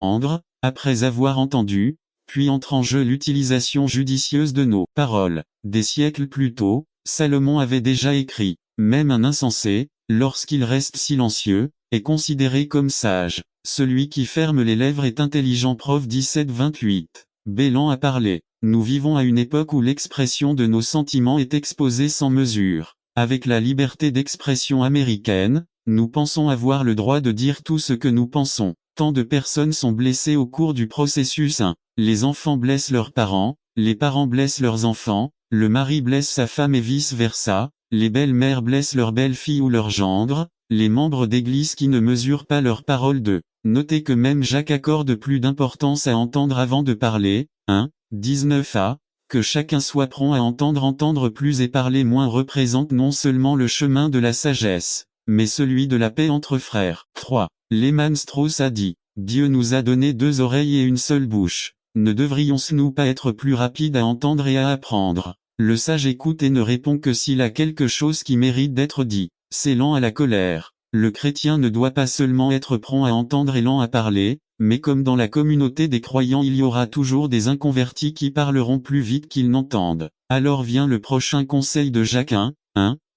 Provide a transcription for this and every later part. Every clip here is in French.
entendre, après avoir entendu, puis entre en jeu l'utilisation judicieuse de nos paroles. Des siècles plus tôt, Salomon avait déjà écrit, même un insensé, lorsqu'il reste silencieux, est considéré comme sage. Celui qui ferme les lèvres est intelligent. Prov 17-28. Bélan a parlé. Nous vivons à une époque où l'expression de nos sentiments est exposée sans mesure. Avec la liberté d'expression américaine, nous pensons avoir le droit de dire tout ce que nous pensons. Tant de personnes sont blessées au cours du processus. Les enfants blessent leurs parents, les parents blessent leurs enfants, le mari blesse sa femme et vice-versa, les belles-mères blessent leurs belles-filles ou leurs gendres, les membres d'église qui ne mesurent pas leurs paroles de. Notez que même Jacques accorde plus d'importance à entendre avant de parler. 19a, que chacun soit prompt à entendre plus et parler moins représente non seulement le chemin de la sagesse, mais celui de la paix entre frères. 3. Lehman Strauss a dit, Dieu nous a donné 2 oreilles et une seule bouche. Ne devrions-nous pas être plus rapides à entendre et à apprendre? Le sage écoute et ne répond que s'il a quelque chose qui mérite d'être dit. C'est lent à la colère. Le chrétien ne doit pas seulement être prompt à entendre et lent à parler, mais comme dans la communauté des croyants il y aura toujours des inconvertis qui parleront plus vite qu'ils n'entendent. Alors vient le prochain conseil de Jacques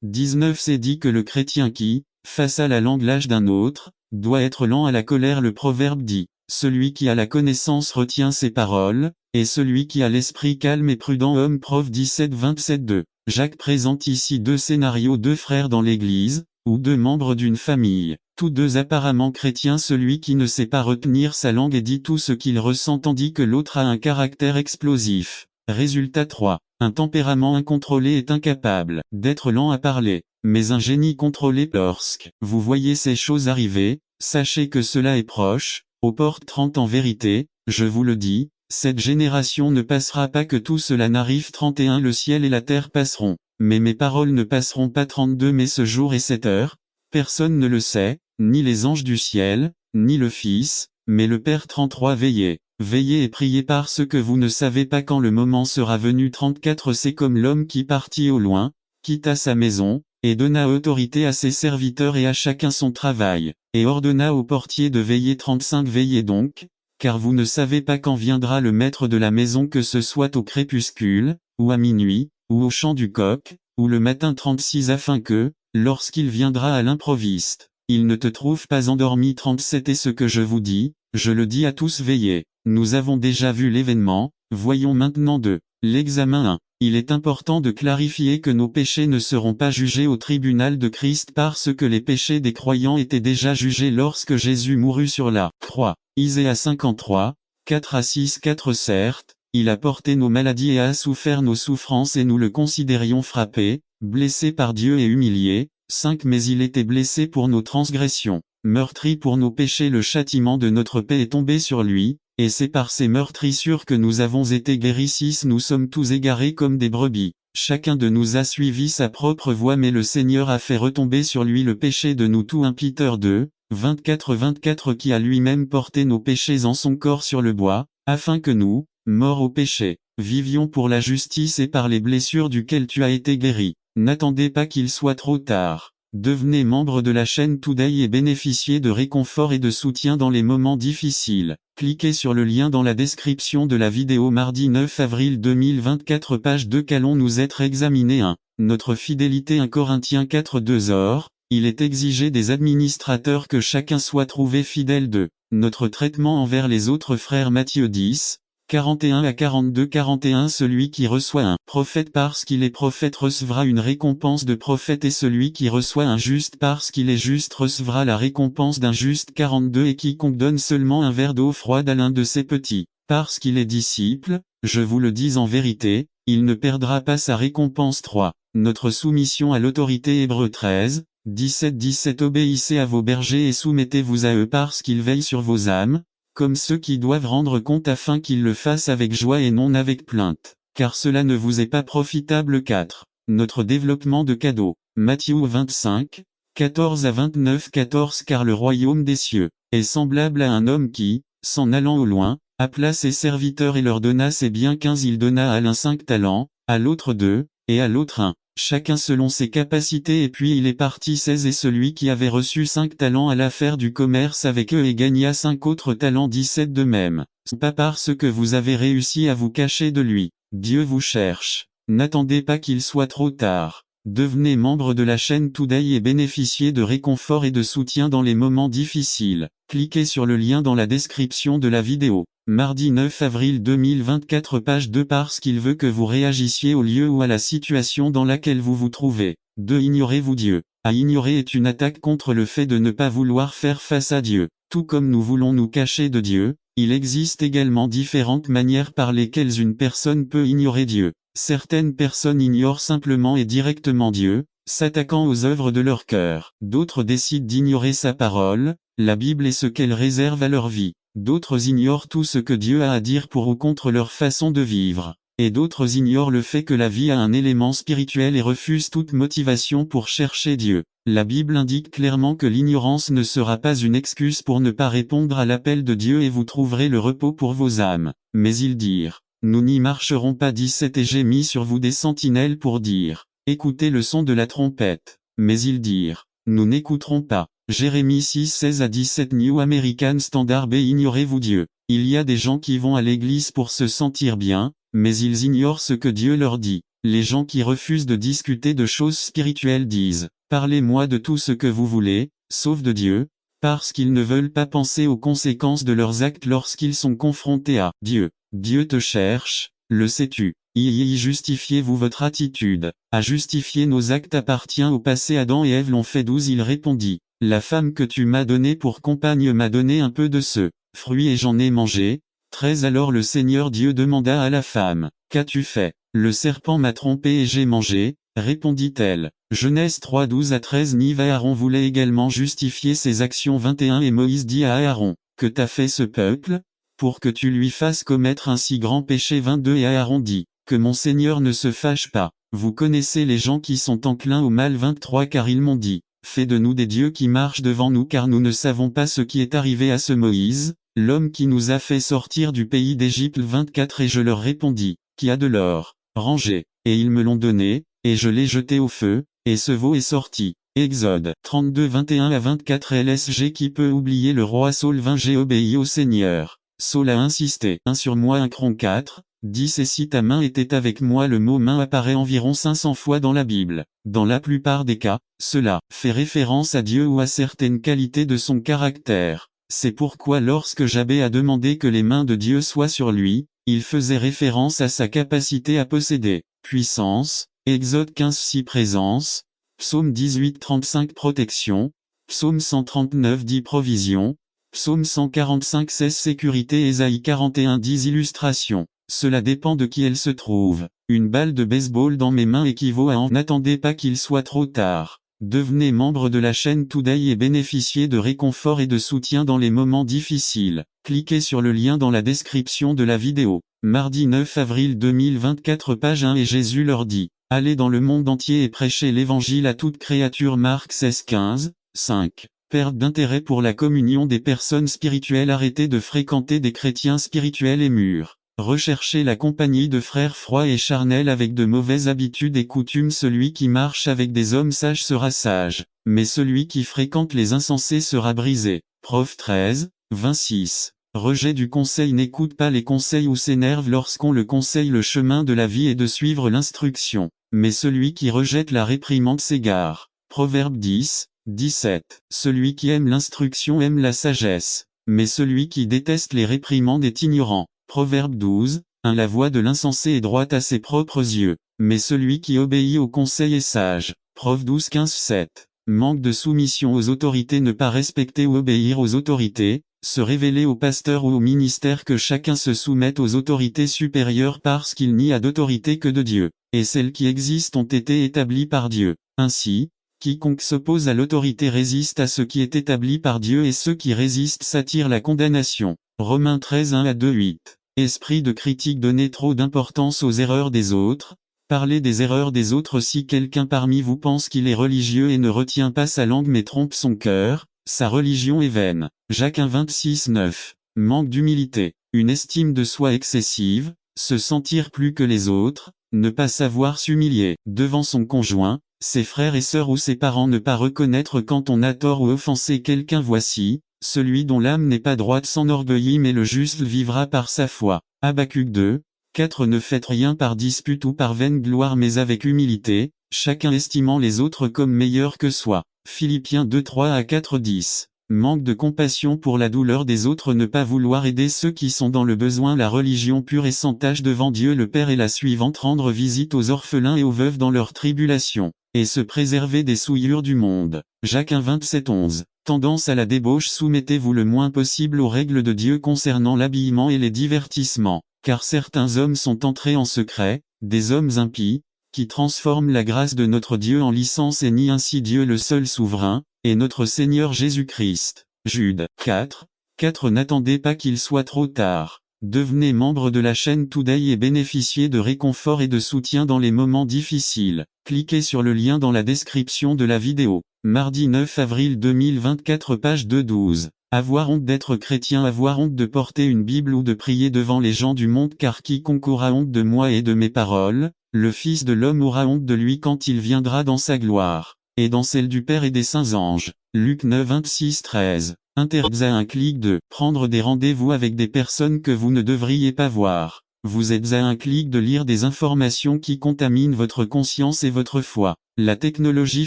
19 c'est dit que le chrétien qui, face à la langue lâche d'un autre, doit être lent à la colère. Le proverbe dit, celui qui a la connaissance retient ses paroles, et celui qui a l'esprit calme et prudent homme. Prov 17-27-2. Jacques présente ici 2 scénarios, 2 frères dans l'église, ou 2 membres d'une famille, tous 2 apparemment chrétiens. Celui qui ne sait pas retenir sa langue et dit tout ce qu'il ressent tandis que l'autre a un caractère explosif. Résultat 3. Un tempérament incontrôlé est incapable d'être lent à parler, mais un génie contrôlé. Lorsque vous voyez ces choses arriver, sachez que cela est proche, aux portes. 30. En vérité, je vous le dis, cette génération ne passera pas que tout cela n'arrive. 31. Le ciel et la terre passeront, mais mes paroles ne passeront pas. 32. Mais ce jour et cette heure, personne ne le sait, ni les anges du ciel, ni le Fils, mais le Père. 33. Veillez et priez parce que vous ne savez pas quand le moment sera venu. 34. C'est comme l'homme qui partit au loin, quitta sa maison, et donna autorité à ses serviteurs et à chacun son travail, et ordonna au portier de veiller. 35. Veillez donc, car vous ne savez pas quand viendra le maître de la maison, que ce soit au crépuscule, ou à minuit, ou au chant du coq, ou le matin. 36. Afin que, lorsqu'il viendra à l'improviste, il ne te trouve pas endormi. 37. Et ce que je vous dis, je le dis à tous, veillez. Nous avons déjà vu l'événement, voyons maintenant de l'examen 1. Il est important de clarifier que nos péchés ne seront pas jugés au tribunal de Christ parce que les péchés des croyants étaient déjà jugés lorsque Jésus mourut sur la croix. Isaïe 53, 4-6. 4. Certes, il a porté nos maladies et a souffert nos souffrances et nous le considérions frappé, blessé par Dieu et humilié. 5. Mais il était blessé pour nos transgressions, meurtri pour nos péchés. Le châtiment de notre paix est tombé sur lui, et c'est par ses meurtrissures que nous avons été guéris. 6. Nous sommes tous égarés comme des brebis. Chacun de nous a suivi sa propre voie, mais le Seigneur a fait retomber sur lui le péché de nous tous. 1 Peter 2, 24-24. Qui a lui-même porté nos péchés en son corps sur le bois, afin que nous, morts au péché, vivions pour la justice, et par les blessures duquel tu as été guéri. N'attendez pas qu'il soit trop tard. Devenez membre de la chaîne Today et bénéficiez de réconfort et de soutien dans les moments difficiles. Cliquez sur le lien dans la description de la vidéo. Mardi 9 avril 2024, page 2. Qu'allons-nous être examinés 1. Notre fidélité. 1 Corinthiens 4-2. Or, il est exigé des administrateurs que chacun soit trouvé fidèle. 2. Notre traitement envers les autres frères. Matthieu 10, 41-42. 41. Celui qui reçoit un prophète parce qu'il est prophète recevra une récompense de prophète, et celui qui reçoit un juste parce qu'il est juste recevra la récompense d'un juste. 42. Et quiconque donne seulement un verre d'eau froide à l'un de ses petits, parce qu'il est disciple, je vous le dis en vérité, il ne perdra pas sa récompense. 3. Notre soumission à l'autorité. Hébreux 13, 17-17. Obéissez à vos bergers et soumettez-vous à eux parce qu'ils veillent sur vos âmes, comme ceux qui doivent rendre compte, afin qu'ils le fassent avec joie et non avec plainte, car cela ne vous est pas profitable. 4. Notre développement de cadeaux. Matthieu 25, 14-29. 14. Car le royaume des cieux est semblable à un homme qui, s'en allant au loin, appela ses serviteurs et leur donna ses biens. 15. Il donna à l'un 5 talents, à l'autre 2, et à l'autre 1, chacun selon ses capacités et puis il est parti 16 et celui qui avait reçu 5 talents alla faire du commerce avec eux et gagna 5 autres talents 17 de même. Pas parce que vous avez réussi à vous cacher de lui. Dieu vous cherche. N'attendez pas qu'il soit trop tard. Devenez membre de la chaîne Today et bénéficiez de réconfort et de soutien dans les moments difficiles. Cliquez sur le lien dans la description de la vidéo. Mardi 9 avril 2024 page 2 parce qu'il veut que vous réagissiez au lieu ou à la situation dans laquelle vous vous trouvez. 2. Ignorez-vous Dieu. À ignorer est une attaque contre le fait de ne pas vouloir faire face à Dieu. Tout comme nous voulons nous cacher de Dieu, il existe également différentes manières par lesquelles une personne peut ignorer Dieu. Certaines personnes ignorent simplement et directement Dieu, s'attaquant aux œuvres de leur cœur. D'autres décident d'ignorer sa parole, la Bible et ce qu'elle réserve à leur vie. D'autres ignorent tout ce que Dieu a à dire pour ou contre leur façon de vivre. Et d'autres ignorent le fait que la vie a un élément spirituel et refusent toute motivation pour chercher Dieu. La Bible indique clairement que l'ignorance ne sera pas une excuse pour ne pas répondre à l'appel de Dieu et vous trouverez le repos pour vos âmes. Mais ils dirent, nous n'y marcherons pas 17 et j'ai mis sur vous des sentinelles pour dire, écoutez le son de la trompette. Mais ils dirent, nous n'écouterons pas. Jérémie 6 16 à 17 New American Standard B. Ignorez-vous Dieu. Il y a des gens qui vont à l'église pour se sentir bien, mais ils ignorent ce que Dieu leur dit. Les gens qui refusent de discuter de choses spirituelles disent, parlez-moi de tout ce que vous voulez, sauf de Dieu, parce qu'ils ne veulent pas penser aux conséquences de leurs actes lorsqu'ils sont confrontés à Dieu. Dieu te cherche, le sais-tu. Justifiez-vous votre attitude. À justifier nos actes appartient au passé. Adam et Ève l'ont fait. 12 Il répondit, la femme que tu m'as donnée pour compagne m'a donné un peu de ce fruit et j'en ai mangé. 13 Alors le Seigneur Dieu demanda à la femme, qu'as-tu fait? Le serpent m'a trompé et j'ai mangé, répondit-elle. Genèse 3 12 à 13 Nive Aaron voulait également justifier ses actions 21 Et Moïse dit à Aaron, que t'a fait ce peuple? Pour que tu lui fasses commettre un si grand péché 22 Et Aaron dit, que mon Seigneur ne se fâche pas. Vous connaissez les gens qui sont enclins au mal 23 Car ils m'ont dit, fais de nous des dieux qui marchent devant nous car nous ne savons pas ce qui est arrivé à ce Moïse, l'homme qui nous a fait sortir du pays d'Égypte 24 Et je leur répondis, qui a de l'or, rangez, et ils me l'ont donné, et je l'ai jeté au feu, et ce veau est sorti. Exode 32 21 à 24 LSG Qui peut oublier le roi Saul 20 J'ai obéi au Seigneur. Saul a insisté. 1 sur moi 1 Cron 4, 10 Et si ta main était avec moi Le mot main apparaît environ 500 fois dans la Bible. Dans la plupart des cas, cela fait référence à Dieu ou à certaines qualités de son caractère. C'est pourquoi lorsque Jabé a demandé que les mains de Dieu soient sur lui, il faisait référence à sa capacité à posséder puissance. Exode 15 6 Présence. Psaume 18 35 Protection. Psaume 139 10 Provision. Psaume 145 16 Sécurité. Ésaïe 41 10 Illustration. Cela dépend de qui elle se trouve. Une balle de baseball dans mes mains équivaut à n'attendez pas qu'il soit trop tard. Devenez membre de la chaîne Today et bénéficiez de réconfort et de soutien dans les moments difficiles. Cliquez sur le lien dans la description de la vidéo. Mardi 9 avril 2024 page 1 Et Jésus leur dit, allez dans le monde entier et prêchez l'évangile à toute créature. Marc 16 15 5. Perte d'intérêt pour la communion des personnes spirituelles. Arrêtez de fréquenter des chrétiens spirituels et mûrs. Recherchez la compagnie de frères froids et charnels avec de mauvaises habitudes et coutumes. Celui qui marche avec des hommes sages sera sage, mais celui qui fréquente les insensés sera brisé. Prof 13, 26. Rejet du conseil. N'écoute pas les conseils ou s'énerve lorsqu'on le conseille. Le chemin de la vie est de suivre l'instruction, mais celui qui rejette la réprimande s'égare. Proverbe 10, 17. Celui qui aime l'instruction aime la sagesse, mais celui qui déteste les réprimandes est ignorant. Proverbe 12, 1 La voie de l'insensé est droite à ses propres yeux, mais celui qui obéit au conseil est sage. Prof 12 15 7. Manque de soumission aux autorités. Ne pas respecter ou obéir aux autorités, se révéler au pasteur ou au ministère. Que chacun se soumette aux autorités supérieures parce qu'il n'y a d'autorité que de Dieu, et celles qui existent ont été établies par Dieu. Ainsi, quiconque s'oppose à l'autorité résiste à ce qui est établi par Dieu et ceux qui résistent s'attirent la condamnation. Romains 13 1 à 2 8. Esprit de critique. Donner trop d'importance aux erreurs des autres. Parlez des erreurs des autres. Si quelqu'un parmi vous pense qu'il est religieux et ne retient pas sa langue mais trompe son cœur, sa religion est vaine. Jacques 1 26 9. Manque d'humilité. Une estime de soi excessive, se sentir plus que les autres, ne pas savoir s'humilier devant son conjoint, ses frères et sœurs ou ses parents, ne pas reconnaître quand on a tort ou offensé quelqu'un. Voici, celui dont l'âme n'est pas droite s'enorgueillit, mais le juste vivra par sa foi. Habacuc 2, 4. Ne faites rien par dispute ou par vaine gloire, mais avec humilité, chacun estimant les autres comme meilleurs que soi. Philippiens 2, 3 à 4, 10. Manque de compassion pour la douleur des autres, ne pas vouloir aider ceux qui sont dans le besoin. La religion pure et sans tache devant Dieu le Père est la suivante: rendre visite aux orphelins et aux veuves dans leur tribulation, et se préserver des souillures du monde. Jacques 1, 27, 11. Tendance à la débauche: soumettez-vous le moins possible aux règles de Dieu concernant l'habillement et les divertissements, car certains hommes sont entrés en secret, des hommes impies, qui transforment la grâce de notre Dieu en licence et nient ainsi Dieu le seul souverain, et notre Seigneur Jésus-Christ. Jude 4, 4. N'attendez pas qu'il soit trop tard. Devenez membre de la chaîne Today et bénéficiez de réconfort et de soutien dans les moments difficiles. Cliquez sur le lien dans la description de la vidéo. Mardi 9 avril 2024, page 2-12. Avoir honte d'être chrétien, avoir honte de porter une Bible ou de prier devant les gens du monde, car quiconque aura honte de moi et de mes paroles, le Fils de l'homme aura honte de lui quand il viendra dans sa gloire, et dans celle du Père et des saints anges. Luc 9, 26, 13. Interdit à un clic de prendre des rendez-vous avec des personnes que vous ne devriez pas voir. Vous êtes à un clic de lire des informations qui contaminent votre conscience et votre foi. La technologie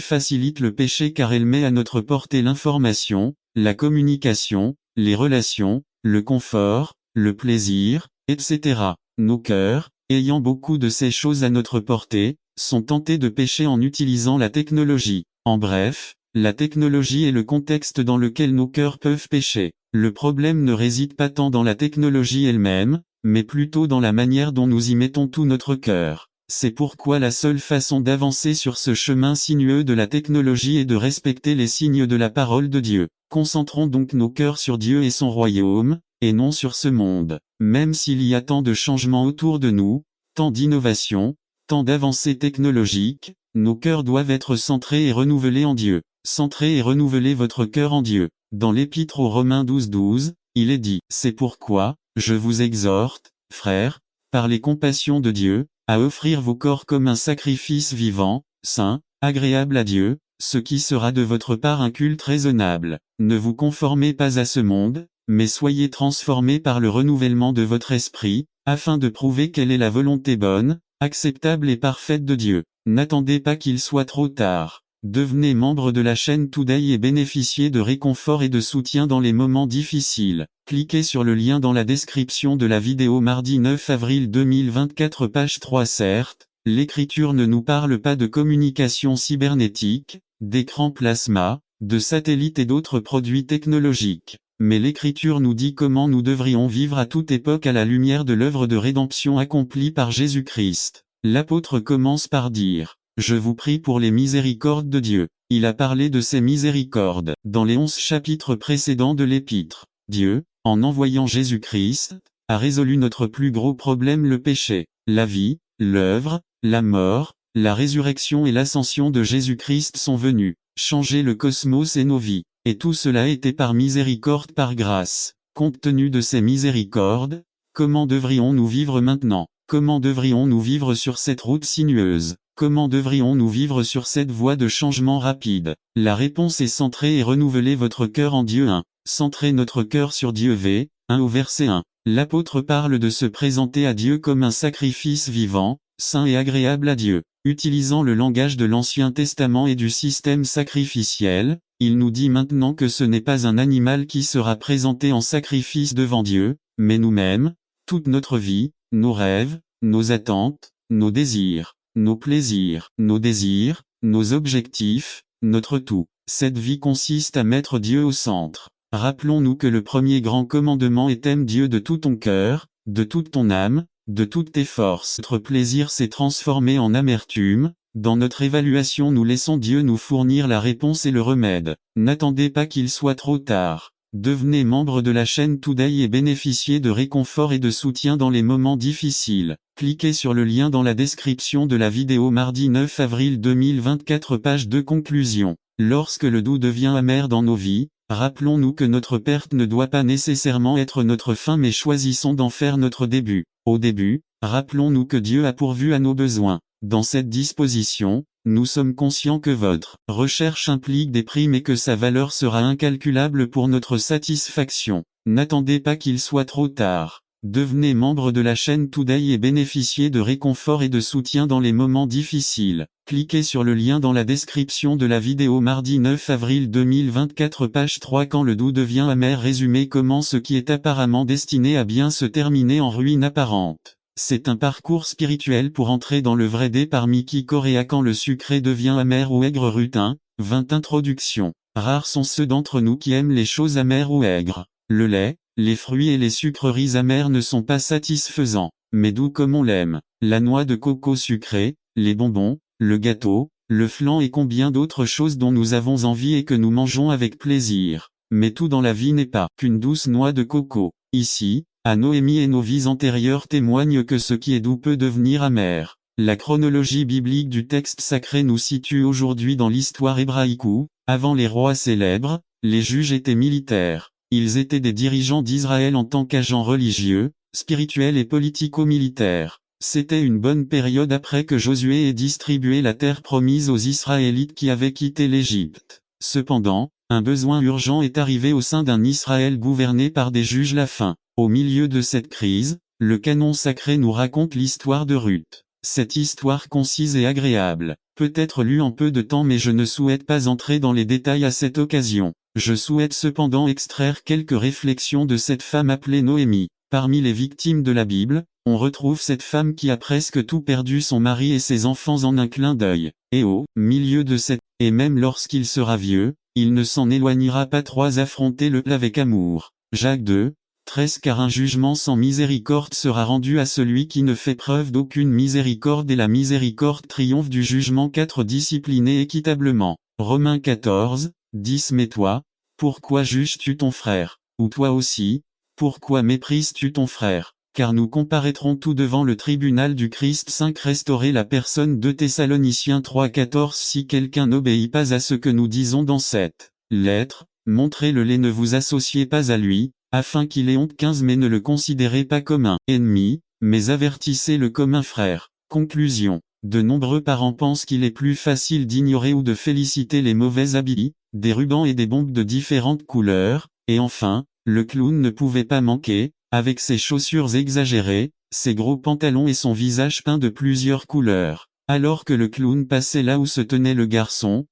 facilite le péché car elle met à notre portée l'information, la communication, les relations, le confort, le plaisir, etc. Nos cœurs, ayant beaucoup de ces choses à notre portée, sont tentés de pécher en utilisant la technologie. En bref, la technologie est le contexte dans lequel nos cœurs peuvent pécher. Le problème ne réside pas tant dans la technologie elle-même, mais plutôt dans la manière dont nous y mettons tout notre cœur. C'est pourquoi la seule façon d'avancer sur ce chemin sinueux de la technologie est de respecter les signes de la parole de Dieu. Concentrons donc nos cœurs sur Dieu et son royaume, et non sur ce monde. Même s'il y a tant de changements autour de nous, tant d'innovations, tant d'avancées technologiques, nos cœurs doivent être centrés et renouvelés en Dieu. Centrez et renouvelez votre cœur en Dieu. Dans l'Épître aux Romains 12, 12, il est dit: c'est pourquoi, je vous exhorte, frères, par les compassions de Dieu, à offrir vos corps comme un sacrifice vivant, saint, agréable à Dieu, ce qui sera de votre part un culte raisonnable. Ne vous conformez pas à ce monde, mais soyez transformés par le renouvellement de votre esprit, afin de prouver quelle est la volonté bonne, acceptable et parfaite de Dieu. N'attendez pas qu'il soit trop tard. Devenez membre de la chaîne Today et bénéficiez de réconfort et de soutien dans les moments difficiles. Cliquez sur le lien dans la description de la vidéo. Mardi 9 avril 2024, page 3. Certes, l'Écriture ne nous parle pas de communication cybernétique, d'écran plasma, de satellites et d'autres produits technologiques. Mais l'Écriture nous dit comment nous devrions vivre à toute époque à la lumière de l'œuvre de rédemption accomplie par Jésus-Christ. L'apôtre commence par dire: je vous prie pour les miséricordes de Dieu. Il a parlé de ces miséricordes dans les 11 chapitres précédents de l'Épître. Dieu, en envoyant Jésus-Christ, a résolu notre plus gros problème, le péché. La vie, l'œuvre, la mort, la résurrection et l'ascension de Jésus-Christ sont venus changer le cosmos et nos vies. Et tout cela a été par miséricorde, par grâce. Compte tenu de ces miséricordes, comment devrions-nous vivre maintenant? Comment devrions-nous vivre sur cette route sinueuse? Comment devrions-nous vivre sur cette voie de changement rapide? La réponse est: centrer et renouveler votre cœur en Dieu. 1. Centrer notre cœur sur Dieu. V. 1 au verset 1. L'apôtre parle de se présenter à Dieu comme un sacrifice vivant, saint et agréable à Dieu. Utilisant le langage de l'Ancien Testament et du système sacrificiel, il nous dit maintenant que ce n'est pas un animal qui sera présenté en sacrifice devant Dieu, mais nous-mêmes, toute notre vie, nos rêves, nos attentes, nos désirs, nos plaisirs, nos désirs, nos objectifs, notre tout. Cette vie consiste à mettre Dieu au centre. Rappelons-nous que le premier grand commandement est: aime Dieu de tout ton cœur, de toute ton âme, de toutes tes forces. Notre plaisir s'est transformé en amertume. Dans notre évaluation, nous laissons Dieu nous fournir la réponse et le remède. N'attendez pas qu'il soit trop tard. Devenez membre de la chaîne Today et bénéficiez de réconfort et de soutien dans les moments difficiles. Cliquez sur le lien dans la description de la vidéo. Mardi 9 avril 2024, page 2. Conclusion. Lorsque le doux devient amer dans nos vies, rappelons-nous que notre perte ne doit pas nécessairement être notre fin, mais choisissons d'en faire notre début. Au début, rappelons-nous que Dieu a pourvu à nos besoins. Dans cette disposition, nous sommes conscients que votre recherche implique des primes et que sa valeur sera incalculable pour notre satisfaction. N'attendez pas qu'il soit trop tard. Devenez membre de la chaîne Today et bénéficiez de réconfort et de soutien dans les moments difficiles. Cliquez sur le lien dans la description de la vidéo. Mardi 9 avril 2024 page 3. Quand le doux devient amer. Résumé. Comment ce qui est apparemment destiné à bien se terminer en ruine apparente. C'est un parcours spirituel pour entrer dans le vrai dé par Miki Corea. Quand le sucré devient amer ou aigre. Rutin, 20 introduction. Rares sont ceux d'entre nous qui aiment les choses amères ou aigres. Le lait, les fruits et les sucreries amères ne sont pas satisfaisants, mais doux comme on l'aime. La noix de coco sucrée, les bonbons, le gâteau, le flan et combien d'autres choses dont nous avons envie et que nous mangeons avec plaisir. Mais tout dans la vie n'est pas qu'une douce noix de coco. Ici, à Noémie et nos vies antérieures témoignent que ce qui est doux peut devenir amer. La chronologie biblique du texte sacré nous situe aujourd'hui dans l'histoire hébraïque où, avant les rois célèbres, les juges étaient militaires. Ils étaient des dirigeants d'Israël en tant qu'agents religieux, spirituels et politico-militaires. C'était une bonne période après que Josué ait distribué la terre promise aux Israélites qui avaient quitté l'Égypte. Cependant, un besoin urgent est arrivé au sein d'un Israël gouverné par des juges. La faim. Au milieu de cette crise, le canon sacré nous raconte l'histoire de Ruth. Cette histoire concise et agréable, peut être lue en peu de temps mais je ne souhaite pas entrer dans les détails à cette occasion. Je souhaite cependant extraire quelques réflexions de cette femme appelée Noémie. Parmi les victimes de la Bible, on retrouve cette femme qui a presque tout perdu, son mari et ses enfants en un clin d'œil. Et au milieu de cette, et même lorsqu'il sera vieux, il ne s'en éloignera pas. 3. Affronter le avec amour. Jacques 2, 13. Car un jugement sans miséricorde sera rendu à celui qui ne fait preuve d'aucune miséricorde et la miséricorde triomphe du jugement. 4. Discipliner équitablement. Romains 14, 10. Mais toi, pourquoi juges-tu ton frère? Ou toi aussi, pourquoi méprises-tu ton frère? Car nous comparaîtrons tout devant le tribunal du Christ. 5. Restaurer la personne. de Thessaloniciens 3, 14. Si quelqu'un n'obéit pas à ce que nous disons dans cette lettre, montrez-le. Ne vous associez pas à lui, afin qu'il ait honte. 15. Mais ne le considérez pas comme un ennemi, mais avertissez-le comme un frère. Conclusion. De nombreux parents pensent qu'il est plus facile d'ignorer ou de féliciter les mauvais habits, des rubans et des bombes de différentes couleurs, et enfin, le clown ne pouvait pas manquer, avec ses chaussures exagérées, ses gros pantalons et son visage peint de plusieurs couleurs. Alors que le clown passait là où se tenait le garçon,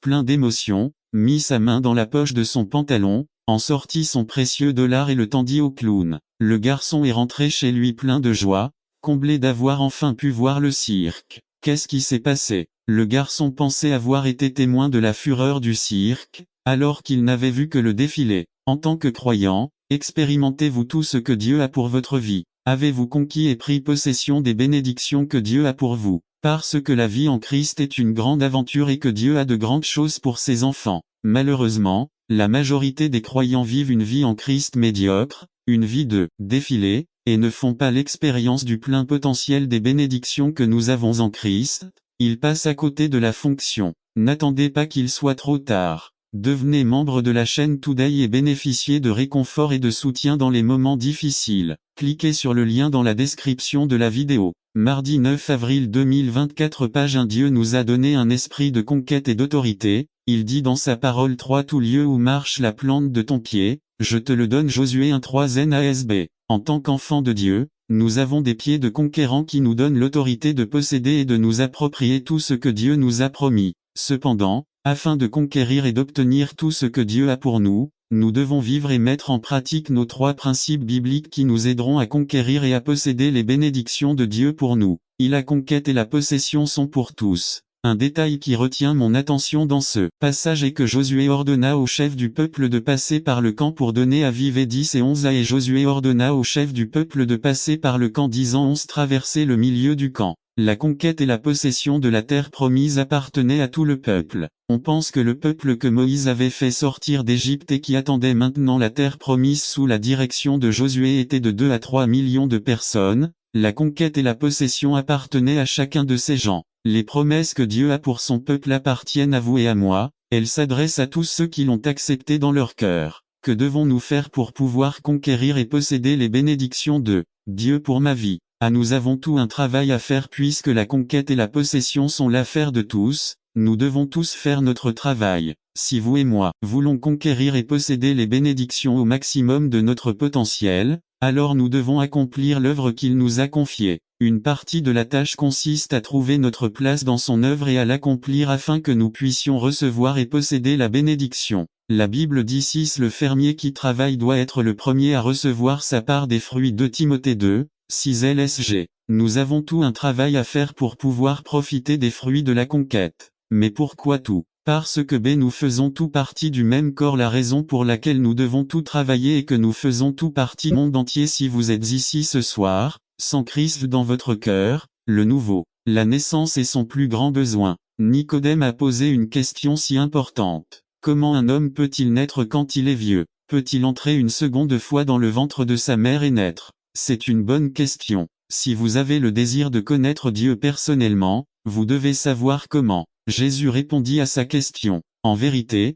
plein d'émotion, mit sa main dans la poche de son pantalon, en sortit son précieux dollar et le tendit au clown. Le garçon est rentré chez lui plein de joie, comblé d'avoir enfin pu voir le cirque. Qu'est-ce qui s'est passé? Le garçon pensait avoir été témoin de la fureur du cirque, alors qu'il n'avait vu que le défilé. En tant que croyant, expérimentez-vous tout ce que Dieu a pour votre vie? Avez-vous conquis et pris possession des bénédictions que Dieu a pour vous? Parce que la vie en Christ est une grande aventure et que Dieu a de grandes choses pour ses enfants. Malheureusement, la majorité des croyants vivent une vie en Christ médiocre, une vie de défilé, et ne font pas l'expérience du plein potentiel des bénédictions que nous avons en Christ. Ils passent à côté de la fonction. N'attendez pas qu'il soit trop tard. Devenez membre de la chaîne Today et bénéficiez de réconfort et de soutien dans les moments difficiles. Cliquez sur le lien dans la description de la vidéo. Mardi 9 avril 2024 page 1. Dieu nous a donné un esprit de conquête et d'autorité. Il dit dans sa parole 3. Tout lieu où marche la plante de ton pied, je te le donne. Josué 1:3 NASB. En tant qu'enfants de Dieu, nous avons des pieds de conquérants qui nous donnent l'autorité de posséder et de nous approprier tout ce que Dieu nous a promis. Cependant, afin de conquérir et d'obtenir tout ce que Dieu a pour nous, nous devons vivre et mettre en pratique nos 3 principes bibliques qui nous aideront à conquérir et à posséder les bénédictions de Dieu pour nous. La conquête et la possession sont pour tous. Un détail qui retient mon attention dans ce passage est que Josué ordonna au chef du peuple de passer par le camp pour donner à vivre. 10 et 11 Et Josué ordonna au chef du peuple de passer par le camp. 10 11 Traverser le milieu du camp. La conquête et la possession de la terre promise appartenaient à tout le peuple. On pense que le peuple que Moïse avait fait sortir d'Égypte et qui attendait maintenant la terre promise sous la direction de Josué était de 2 à 3 millions de personnes. La conquête et la possession appartenaient à chacun de ces gens. Les promesses que Dieu a pour son peuple appartiennent à vous et à moi, elles s'adressent à tous ceux qui l'ont accepté dans leur cœur. Que devons-nous faire pour pouvoir conquérir et posséder les bénédictions de Dieu pour ma vie? Nous avons tout un travail à faire puisque la conquête et la possession sont l'affaire de tous, nous devons tous faire notre travail. Si vous et moi voulons conquérir et posséder les bénédictions au maximum de notre potentiel, alors nous devons accomplir l'œuvre qu'il nous a confiée. Une partie de la tâche consiste à trouver notre place dans son œuvre et à l'accomplir afin que nous puissions recevoir et posséder la bénédiction. La Bible dit 6 le fermier qui travaille doit être le premier à recevoir sa part des fruits. 2 Timothée 2, 6 LSG. Nous avons tout un travail à faire pour pouvoir profiter des fruits de la conquête. Mais pourquoi tout? Parce que nous faisons tout partie du même corps, la raison pour laquelle nous devons tout travailler et que nous faisons tout partie du monde entier. Si vous êtes ici ce soir, sans Christ dans votre cœur, le nouveau, la naissance est son plus grand besoin. Nicodème a posé une question si importante. Comment un homme peut-il naître quand il est vieux? Peut-il entrer une seconde fois dans le ventre de sa mère et naître? C'est une bonne question. Si vous avez le désir de connaître Dieu personnellement, vous devez savoir comment. Jésus répondit à sa question. En vérité,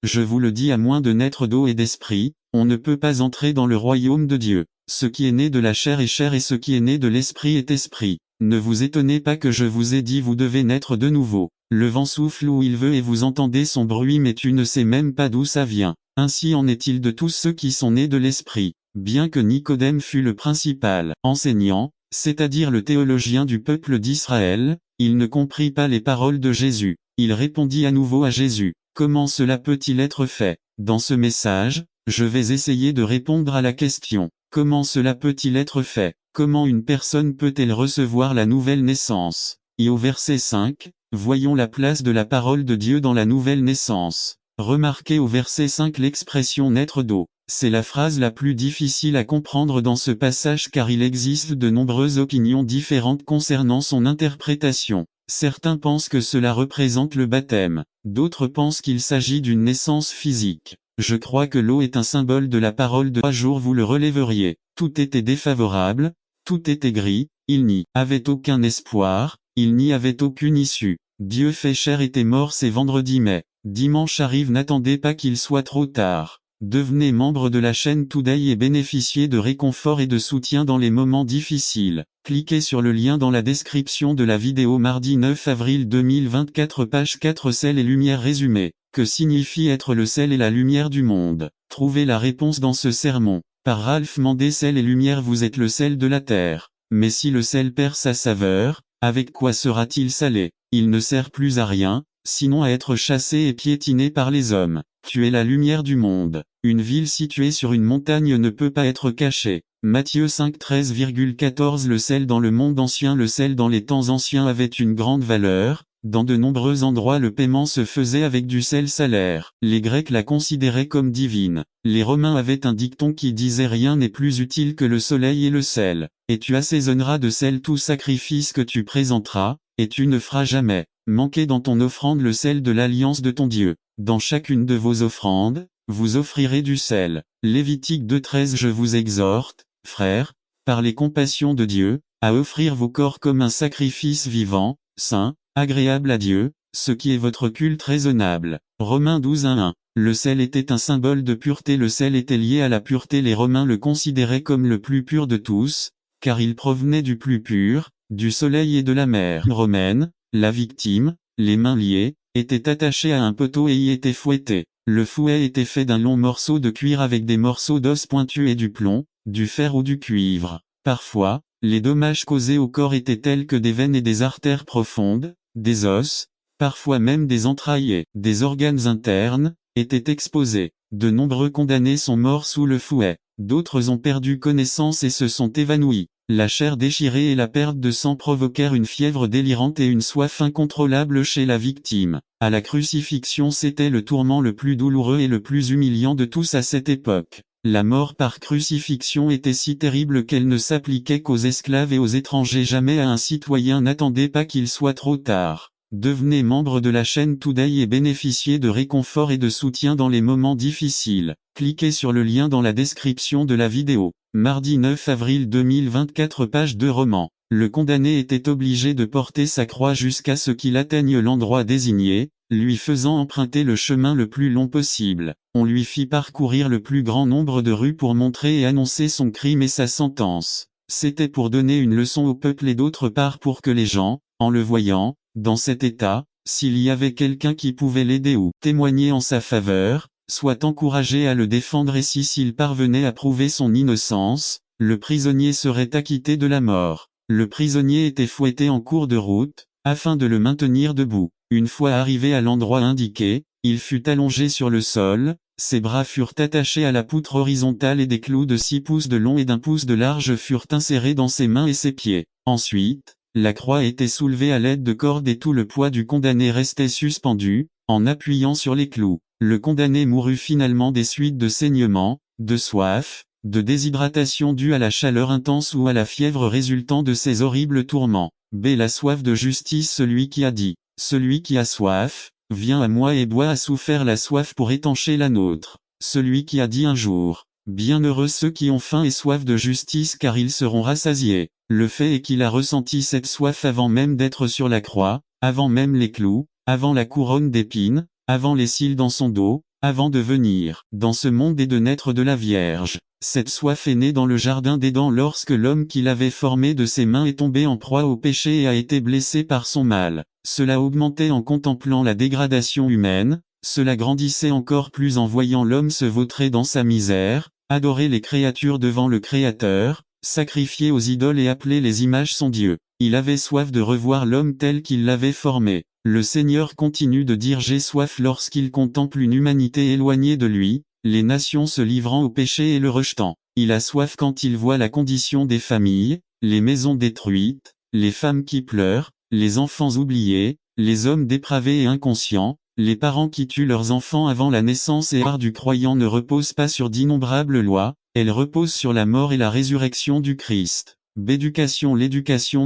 je vous le dis, à moins de naître d'eau et d'esprit, on ne peut pas entrer dans le royaume de Dieu. Ce qui est né de la chair est chair et ce qui est né de l'esprit est esprit. Ne vous étonnez pas que je vous ai dit vous devez naître de nouveau. Le vent souffle où il veut et vous entendez son bruit mais tu ne sais même pas d'où ça vient. Ainsi en est-il de tous ceux qui sont nés de l'esprit. Bien que Nicodème fût le principal enseignant, c'est-à-dire le théologien du peuple d'Israël, il ne comprit pas les paroles de Jésus. Il répondit à nouveau à Jésus. Comment cela peut-il être fait? Dans ce message, je vais essayer de répondre à la question. Comment cela peut-il être fait? Comment une personne peut-elle recevoir la nouvelle naissance? Et au verset 5, voyons la place de la parole de Dieu dans la nouvelle naissance. Remarquez au verset 5 l'expression naître d'eau. C'est la phrase la plus difficile à comprendre dans ce passage car il existe de nombreuses opinions différentes concernant son interprétation. Certains pensent que cela représente le baptême, d'autres pensent qu'il s'agit d'une naissance physique. Je crois que l'eau est un symbole de la parole de 3 jours vous le relèveriez. Tout était défavorable, tout était gris, il n'y avait aucun espoir, il n'y avait aucune issue. Dieu fait chair était mort c'est vendredi mais dimanche arrive, n'attendez pas qu'il soit trop tard. Devenez membre de la chaîne Today et bénéficiez de réconfort et de soutien dans les moments difficiles. Cliquez sur le lien dans la description de la vidéo. Mardi 9 avril 2024 page 4 Sel et lumière résumé. Que signifie être le sel et la lumière du monde? Trouvez la réponse dans ce sermon. Par Ralph Mandé. Sel et lumière, vous êtes le sel de la terre. Mais si le sel perd sa saveur, avec quoi sera-t-il salé? Il ne sert plus à rien, sinon à être chassé et piétiné par les hommes. Tu es la lumière du monde. Une ville située sur une montagne ne peut pas être cachée. Matthieu 5 13,14 Le sel dans le monde ancien. Le sel dans les temps anciens avait une grande valeur. Dans de nombreux endroits le paiement se faisait avec du sel salaire. Les Grecs la considéraient comme divine. Les Romains avaient un dicton qui disait rien n'est plus utile que le soleil et le sel. Et tu assaisonneras de sel tout sacrifice que tu présenteras, et tu ne feras jamais manquer dans ton offrande le sel de l'alliance de ton Dieu. Dans chacune de vos offrandes, vous offrirez du sel. Lévitique 2:13 Je vous exhorte, frères, par les compassions de Dieu, à offrir vos corps comme un sacrifice vivant, saint, agréable à Dieu, ce qui est votre culte raisonnable. Romains 12:1. Le sel était un symbole de pureté. Le sel était lié à la pureté. Les Romains le considéraient comme le plus pur de tous, car il provenait du plus pur, du soleil et de la mer romaine. La victime, les mains liées, était attachée à un poteau et y était fouettée. Le fouet était fait d'un long morceau de cuir avec des morceaux d'os pointus et du plomb, du fer ou du cuivre. Parfois, les dommages causés au corps étaient tels que des veines et des artères profondes, des os, parfois même des entrailles et des organes internes, étaient exposés. De nombreux condamnés sont morts sous le fouet. D'autres ont perdu connaissance et se sont évanouis. La chair déchirée et la perte de sang provoquèrent une fièvre délirante et une soif incontrôlable chez la victime. À la crucifixion, c'était le tourment le plus douloureux et le plus humiliant de tous à cette époque. La mort par crucifixion était si terrible qu'elle ne s'appliquait qu'aux esclaves et aux étrangers, jamais à un citoyen. N'attendez pas qu'il soit trop tard. Devenez membre de la chaîne Today et bénéficiez de réconfort et de soutien dans les moments difficiles. Cliquez sur le lien dans la description de la vidéo. Mardi 9 avril 2024 page 2 Roman. Le condamné était obligé de porter sa croix jusqu'à ce qu'il atteigne l'endroit désigné, lui faisant emprunter le chemin le plus long possible. On lui fit parcourir le plus grand nombre de rues pour montrer et annoncer son crime et sa sentence. C'était pour donner une leçon au peuple et d'autre part pour que les gens, en le voyant, dans cet état, s'il y avait quelqu'un qui pouvait l'aider ou témoigner en sa faveur, soient encouragés à le défendre et si s'il parvenait à prouver son innocence, le prisonnier serait acquitté de la mort. Le prisonnier était fouetté en cours de route, afin de le maintenir debout. Une fois arrivé à l'endroit indiqué, il fut allongé sur le sol, ses bras furent attachés à la poutre horizontale et des clous de 6 pouces de long et d'1 pouce de large furent insérés dans ses mains et ses pieds. Ensuite, la croix était soulevée à l'aide de cordes et tout le poids du condamné restait suspendu, en appuyant sur les clous. Le condamné mourut finalement des suites de saignements, de soif, de déshydratation due à la chaleur intense ou à la fièvre résultant de ces horribles tourments. B. La soif de justice. Celui qui a dit, celui qui a soif, viens à moi et bois a souffert la soif pour étancher la nôtre. Celui qui a dit un jour, bienheureux ceux qui ont faim et soif de justice car ils seront rassasiés. Le fait est qu'il a ressenti cette soif avant même d'être sur la croix, avant même les clous, avant la couronne d'épines, avant les cils dans son dos, avant de venir dans ce monde et de naître de la Vierge. Cette soif est née dans le jardin d'Éden lorsque l'homme qui l'avait formé de ses mains est tombé en proie au péché et a été blessé par son mal. Cela augmentait en contemplant la dégradation humaine, cela grandissait encore plus en voyant l'homme se vautrer dans sa misère, adorer les créatures devant le Créateur, sacrifier aux idoles et appeler les images son Dieu. Il avait soif de revoir l'homme tel qu'il l'avait formé. Le Seigneur continue de dire j'ai soif lorsqu'il contemple une humanité éloignée de lui, les nations se livrant au péché et le rejetant. Il a soif quand il voit la condition des familles, les maisons détruites, les femmes qui pleurent, les enfants oubliés, les hommes dépravés et inconscients, les parents qui tuent leurs enfants avant la naissance et l'art du croyant ne repose pas sur d'innombrables lois, elle repose sur la mort et la résurrection du Christ. L'éducation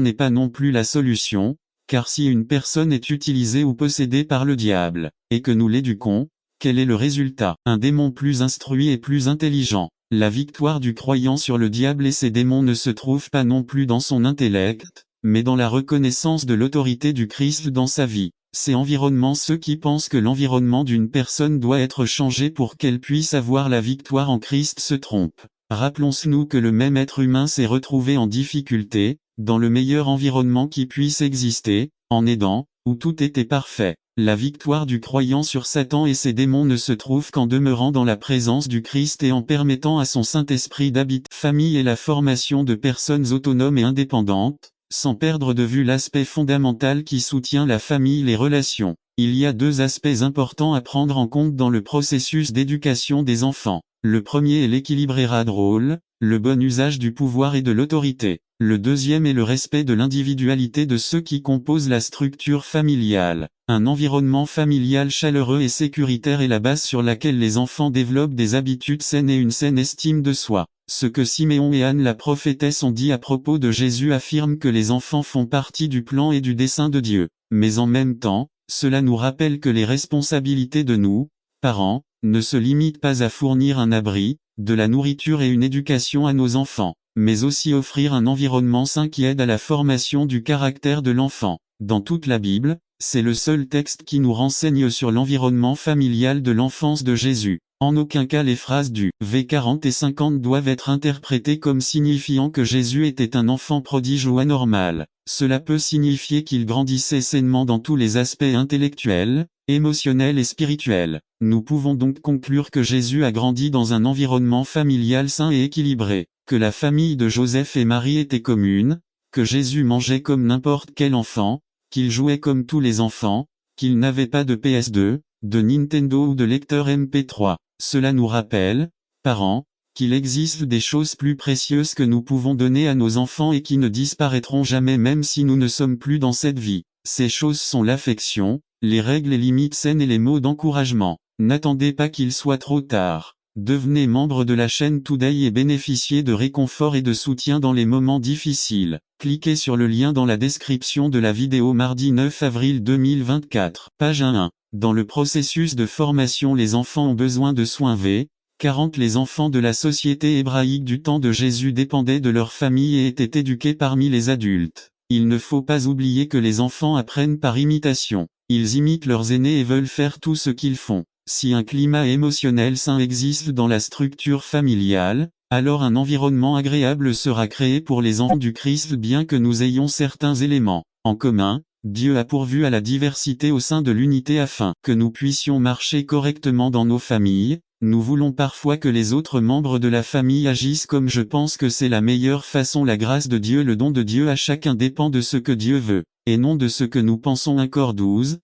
n'est pas non plus la solution, car si une personne est utilisée ou possédée par le diable, et que nous l'éduquons, quel est le résultat? Un démon plus instruit et plus intelligent. La victoire du croyant sur le diable et ses démons ne se trouve pas non plus dans son intellect, mais dans la reconnaissance de l'autorité du Christ dans sa vie. C'est environnement ceux qui pensent que l'environnement d'une personne doit être changé pour qu'elle puisse avoir la victoire en Christ se trompent. Rappelons-nous que le même être humain s'est retrouvé en difficulté, dans le meilleur environnement qui puisse exister, en Éden, où tout était parfait. La victoire du croyant sur Satan et ses démons ne se trouve qu'en demeurant dans la présence du Christ et en permettant à son Saint-Esprit d'habiter famille et la formation de personnes autonomes et indépendantes, sans perdre de vue l'aspect fondamental qui soutient la famille et les relations. Il y a 2 aspects importants à prendre en compte dans le processus d'éducation des enfants. Le premier est l'équilibre de rôle, le bon usage du pouvoir et de l'autorité. Le deuxième est le respect de l'individualité de ceux qui composent la structure familiale. Un environnement familial chaleureux et sécuritaire est la base sur laquelle les enfants développent des habitudes saines et une saine estime de soi. Ce que Siméon et Anne la prophétesse ont dit à propos de Jésus affirme que les enfants font partie du plan et du dessein de Dieu. Mais en même temps, cela nous rappelle que les responsabilités de nous, parents, ne se limitent pas à fournir un abri, de la nourriture et une éducation à nos enfants, mais aussi offrir un environnement sain qui aide à la formation du caractère de l'enfant. Dans toute la Bible, c'est le seul texte qui nous renseigne sur l'environnement familial de l'enfance de Jésus. En aucun cas les phrases du V40 et 50 doivent être interprétées comme signifiant que Jésus était un enfant prodige ou anormal. Cela peut signifier qu'il grandissait sainement dans tous les aspects intellectuels, émotionnels et spirituels. Nous pouvons donc conclure que Jésus a grandi dans un environnement familial sain et équilibré, que la famille de Joseph et Marie était commune, que Jésus mangeait comme n'importe quel enfant, qu'il jouait comme tous les enfants, qu'il n'avait pas de PS2, de Nintendo ou de lecteur MP3. Cela nous rappelle, parents, qu'il existe des choses plus précieuses que nous pouvons donner à nos enfants et qui ne disparaîtront jamais même si nous ne sommes plus dans cette vie. Ces choses sont l'affection, les règles et limites saines et les mots d'encouragement. N'attendez pas qu'il soit trop tard. Devenez membre de la chaîne Today et bénéficiez de réconfort et de soutien dans les moments difficiles. Cliquez sur le lien dans la description de la vidéo mardi 9 avril 2024. Page 1. Dans le processus de formation les enfants ont besoin de soins V40 Les enfants de la société hébraïque du temps de Jésus dépendaient de leur famille et étaient éduqués parmi les adultes. Il ne faut pas oublier que les enfants apprennent par imitation. Ils imitent leurs aînés et veulent faire tout ce qu'ils font. Si un climat émotionnel sain existe dans la structure familiale, alors un environnement agréable sera créé pour les enfants du Christ bien que nous ayons certains éléments en commun. Dieu a pourvu à la diversité au sein de l'unité afin que nous puissions marcher correctement dans nos familles. Nous voulons parfois que les autres membres de la famille agissent comme je pense que c'est la meilleure façon. La grâce de Dieu, le don de Dieu à chacun dépend de ce que Dieu veut, et non de ce que nous pensons. 1 Cor 12,